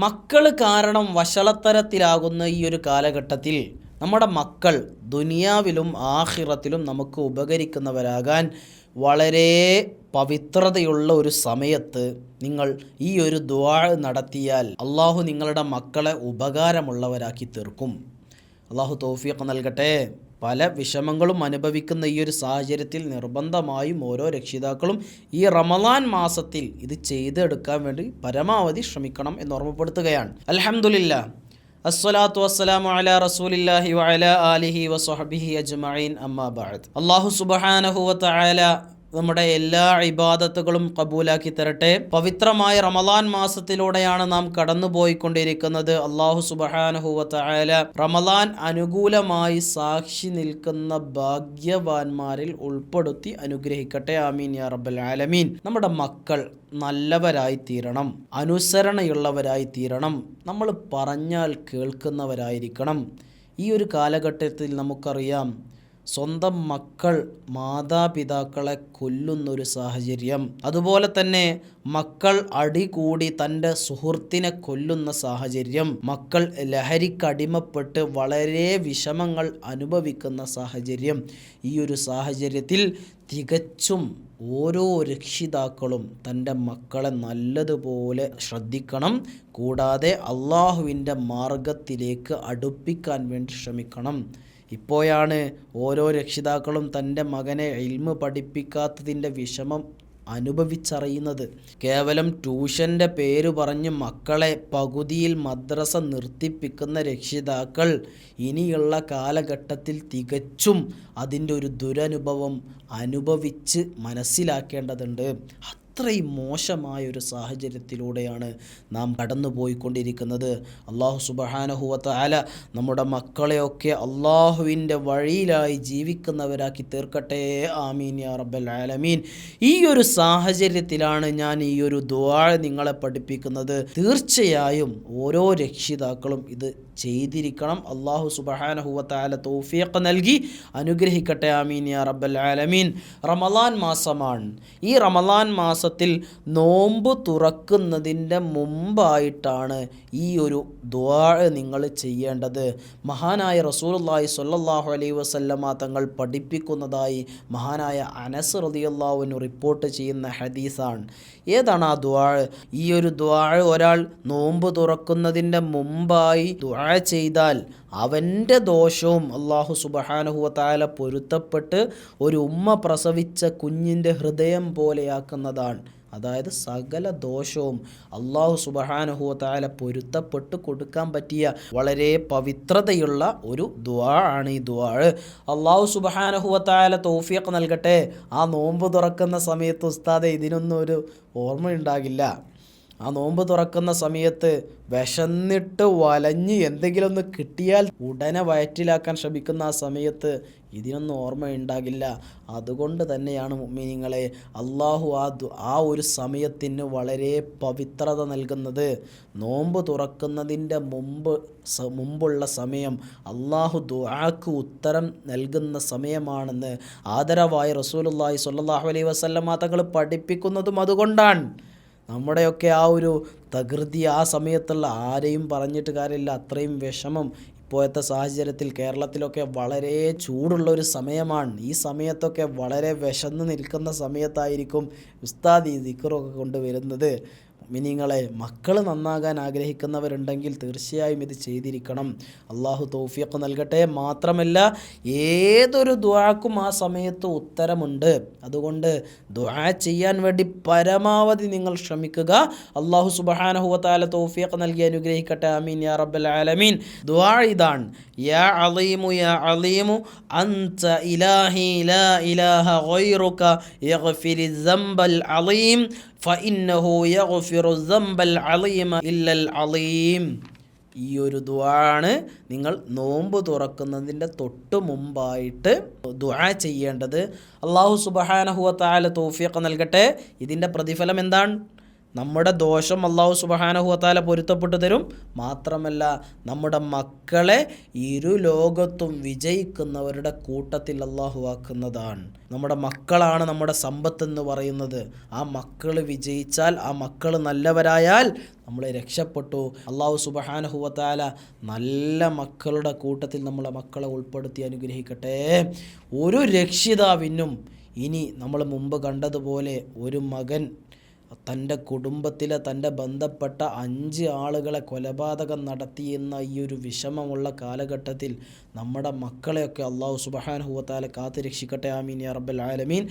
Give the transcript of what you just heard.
മക്കൾ കാരണം വഷളത്തരത്തിലാകുന്ന ഈ ഒരു കാലഘട്ടത്തിൽ നമ്മുടെ മക്കൾ ദുനിയാവിലും ആഖിറത്തിലും നമുക്ക് ഉപകരിക്കുന്നവരാകാൻ വളരെ പവിത്രതയുള്ള ഒരു സമയത്ത് നിങ്ങൾ ഈ ഒരു ദുആ നടത്തിയാൽ അള്ളാഹു നിങ്ങളുടെ മക്കളെ ഉപകാരമുള്ളവരാക്കി തീർക്കും. അള്ളാഹു തൗഫീഖ് നൽകട്ടെ. പല വിഷമങ്ങളും അനുഭവിക്കുന്ന ഈ ഒരു സാഹചര്യത്തിൽ നിർബന്ധമായും ഓരോ രക്ഷിതാക്കളും ഈ റമളാൻ മാസത്തിൽ ഇത് ചെയ്തെടുക്കാൻ വേണ്ടി പരമാവധി ശ്രമിക്കണം എന്ന് ഓർമ്മപ്പെടുത്തുകയാണ്. അൽഹംദുലില്ലാ, അസ്സലാത്തു വസ്സലാമു അലാ റസൂലില്ലാഹി വഅലാ ആലിഹി വസ്വഹ്ബിഹി അജ്മഈൻ, അമ്മാ ബഅദ്. അല്ലാഹു സുബ്ഹാനഹു വ തആല നമ്മുടെ എല്ലാ ഇബാദത്തുകളും കബൂലാക്കി തരട്ടെ. പവിത്രമായ റമളാൻ മാസത്തിലൂടെയാണ് നാം കടന്നുപോയിക്കൊണ്ടിരിക്കുന്നത്. അല്ലാഹു സുബ്ഹാനഹു വ തആല റമളാൻ അനുകൂലമായി സാക്ഷി നിൽക്കുന്ന ഭാഗ്യവാന്മാരിൽ ഉൾപ്പെടുത്തി അനുഗ്രഹിക്കട്ടെ. ആമീൻ യാ റബ്ബൽ ആലമീൻ. നമ്മുടെ മക്കൾ നല്ലവരായി തീരണം, അനുസരണയുള്ളവരായി തീരണം, നമ്മൾ പറഞ്ഞാൽ കേൾക്കുന്നവരായിരിക്കണം. ഈ ഒരു കാലഘട്ടത്തിൽ നമുക്കറിയാം, സ്വന്തം മക്കൾ മാതാപിതാക്കളെ കൊല്ലുന്നൊരു സാഹചര്യം, അതുപോലെ തന്നെ മക്കൾ അടികൂടി തൻ്റെ സുഹൃത്തിനെ കൊല്ലുന്ന സാഹചര്യം, മക്കൾ ലഹരിക്കടിമപ്പെട്ട് വളരെ വിഷമങ്ങൾ അനുഭവിക്കുന്ന സാഹചര്യം. ഈ ഒരു സാഹചര്യത്തിൽ തികച്ചും ഓരോ രക്ഷിതാക്കളും തൻ്റെ മക്കളെ നല്ലതുപോലെ ശ്രദ്ധിക്കണം. കൂടാതെ അള്ളാഹുവിൻ്റെ മാർഗത്തിലേക്ക് അടുപ്പിക്കാൻ വേണ്ടി ശ്രമിക്കണം. ഇപ്പോഴാണ് ഓരോ രക്ഷിതാക്കളും തൻ്റെ മകനെ ഇൽമ് പഠിപ്പിക്കാത്തതിൻ്റെ വിഷമം അനുഭവിച്ചറിയുന്നത്. കേവലം ട്യൂഷൻ്റെ പേര് പറഞ്ഞ് മക്കളെ പകുതിയിൽ മദ്രസ നിർത്തിപ്പിക്കുന്ന രക്ഷിതാക്കൾ ഇനിയുള്ള കാലഘട്ടത്തിൽ തികച്ചും അതിൻ്റെ ഒരു ദുരനുഭവം അനുഭവിച്ച് മനസ്സിലാക്കേണ്ടതുണ്ട്. അത്രയും മോശമായ ഒരു സാഹചര്യത്തിലൂടെയാണ് നാം കടന്നു പോയിക്കൊണ്ടിരിക്കുന്നത്. അള്ളാഹു സുബ്ഹാനഹു വ തആല നമ്മുടെ മക്കളെയൊക്കെ അള്ളാഹുവിൻ്റെ വഴിയിലായി ജീവിക്കുന്നവരാക്കി തീർക്കട്ടെ. ആമീൻ യാ റബ്ബൽ ആലമീൻ. ഈ ഒരു സാഹചര്യത്തിലാണ് ഞാൻ ഈ ഒരു ദുആ നിങ്ങളെ പഠിപ്പിക്കുന്നത്. തീർച്ചയായും ഓരോ രക്ഷിതാക്കളും ഇത് ചെയ്തിരിക്കണം. അള്ളാഹു സുബ്ഹാനഹു വ തആല തൗഫീഖ് നൽകി അനുഗ്രഹിക്കട്ടെ. ആമീൻ യാ റബ്ബൽ ആലമീൻ. റമളാൻ മാസമാണ്. ഈ റമളാൻ മാസത്തിൽ നോമ്പ് തുറക്കുന്നതിൻ്റെ മുമ്പായിട്ടാണ് ഈ ഒരു ദുആ നിങ്ങൾ ചെയ്യേണ്ടത്. മഹാനായ റസൂലുള്ളാഹി സ്വല്ലല്ലാഹു അലൈഹി വസല്ലമ തങ്ങൾ പഠിപ്പിക്കുന്നതായി മഹാനായ അനസ് റളിയല്ലാഹു അൻഹു റിപ്പോർട്ട് ചെയ്യുന്ന ഹദീസാണ്. ഏതാണ് ആ ദുആ? ഈ ഒരു ദുആ ഒരാൾ നോമ്പ് തുറക്കുന്നതിൻ്റെ മുമ്പായി ദുആ ചെയ്താൽ അവൻ്റെ ദോഷവും അള്ളാഹു സുബ്ഹാനഹു വ തആല പൊരുത്തപ്പെട്ട് ഒരു ഉമ്മ പ്രസവിച്ച കുഞ്ഞിൻ്റെ ഹൃദയം പോലെയാക്കുന്നതാണ്. അതായത് സകല ദോഷവും അള്ളാഹു സുബ്ഹാനഹു വ തആല പൊരുത്തപ്പെട്ട് കൊടുക്കാൻ പറ്റിയ വളരെ പവിത്രതയുള്ള ഒരു ദുആ ആണ് ഈ ദുആ. അള്ളാഹു സുബ്ഹാനഹു വ തആല തൗഫീഖ് നൽകട്ടെ. ആ നോമ്പ് തുറക്കുന്ന സമയത്ത് ഉസ്താദെ ഇതിനൊന്നും ഒരു ഓർമ്മയുണ്ടാകില്ല. ആ നോമ്പ് തുറക്കുന്ന സമയത്ത് വിശന്നിട്ട് വലഞ്ഞ് എന്തെങ്കിലും ഒന്ന് കിട്ടിയാൽ ഉടനെ വയറ്റിലാക്കാൻ ശ്രമിക്കുന്ന ആ സമയത്ത് ഇതിനൊന്നും ഓർമ്മയുണ്ടാകില്ല. അതുകൊണ്ട് തന്നെയാണ് മുഅ്മിനീങ്ങളെ അള്ളാഹു ആ ഒരു സമയത്തിന് വളരെ പവിത്രത നൽകുന്നത്. നോമ്പ് തുറക്കുന്നതിൻ്റെ മുമ്പുള്ള സമയം അള്ളാഹു ദുആക്ക് ഉത്തരം നൽകുന്ന സമയമാണെന്ന് ആദരവായ റസൂലുള്ളാഹി സ്വല്ലല്ലാഹു അലൈഹി വസല്ലമ തങ്ങൾ പഠിപ്പിക്കുന്നതും അതുകൊണ്ടാണ്. നമ്മുടെയൊക്കെ ആ ഒരു തകൃതി ആ സമയത്തുള്ള ആരെയും പറഞ്ഞിട്ട് കാര്യമില്ല. അത്രയും വിഷമം ഇപ്പോഴത്തെ സാഹചര്യത്തിൽ കേരളത്തിലൊക്കെ വളരെ ചൂടുള്ളൊരു സമയമാണ്. ഈ സമയത്തൊക്കെ വളരെ വിശന്ന് നിൽക്കുന്ന സമയത്തായിരിക്കും ഉസ്താദ് ഈ ദിക്റൊക്കെ കൊണ്ടുവരുന്നത്. മിനിങ്ങളെ മക്കൾ നന്നാകാൻ ആഗ്രഹിക്കുന്നവരുണ്ടെങ്കിൽ തീർച്ചയായും ഇത് ചെയ്തിരിക്കണം. അള്ളാഹു തൗഫീഖ് നൽകട്ടെ. മാത്രമല്ല ഏതൊരു ദുആക്കും ആ സമയത്ത് ഉത്തരമുണ്ട്. അതുകൊണ്ട് ദുആ ചെയ്യാൻ വേണ്ടി പരമാവധി നിങ്ങൾ ശ്രമിക്കുക. അള്ളാഹു സുബ്ഹാനഹു വ തആല തൗഫീഖ് നൽകി അനുഗ്രഹിക്കട്ടെ. ആമീൻ യാ റബ്ബൽ ആലമീൻ. ദുആ ഇതാണ്: യാ അലീമു യാ അലീമു അൻത ഇലാഹി ലാ ഇലാഹ ഗൈറുക യഗ്ഫിരി ദംബൽ അലീം ഫഇന്നഹു യഗ്ഫിറു ദംബൽ അലീമ ഇല്ലൽ അലീം. ഈ ഒരു ദുആ ആണ് നിങ്ങൾ നോമ്പ് തുറക്കുന്നതിൻ്റെ തൊട്ട് മുമ്പായിട്ട് ദുആ ചെയ്യേണ്ടത്. അള്ളാഹു സുബ്ഹാനഹു വ തആല തൗഫീഖ് നൽകട്ടെ. ഇതിൻ്റെ പ്രതിഫലം എന്താണ്? നമ്മുടെ ദോഷം അല്ലാഹു സുബ്ഹാനഹു വ തആല പൊരുത്തപ്പെട്ടു തരും. മാത്രമല്ല നമ്മുടെ മക്കളെ ഇരു ലോകത്തും വിജയിക്കുന്നവരുടെ കൂട്ടത്തിൽ അല്ലാഹു ആക്കുന്നതാണ്. നമ്മുടെ മക്കളാണ് നമ്മുടെ സമ്പത്തെന്ന് പറയുന്നത്. ആ മക്കൾ വിജയിച്ചാൽ, ആ മക്കൾ നല്ലവരായാൽ നമ്മൾ രക്ഷപ്പെട്ടു. അല്ലാഹു സുബ്ഹാനഹു വ തആല നല്ല മക്കളുടെ കൂട്ടത്തിൽ നമ്മളെ മക്കളെ ഉൾപ്പെടുത്തി അനുഗ്രഹിക്കട്ടെ. ഒരു രക്ഷിതാവിനും ഇനി നമ്മൾ മുമ്പ് കണ്ടതുപോലെ ഒരു മകൻ തൻ്റെ കുടുംബത്തിലെ തൻ്റെ ബന്ധപ്പെട്ട 5 ആളുകളെ കൊലപാതകം നടത്തിയെന്ന ഈ ഒരു വിഷമമുള്ള കാലഘട്ടത്തിൽ നമ്മുടെ മക്കളെയൊക്കെ അല്ലാഹു സുബ്ഹാനഹു വ തആല കാത്ത് രക്ഷിക്കട്ടെ. ആമീൻ യാ റബ്ബൽ ആലമീൻ.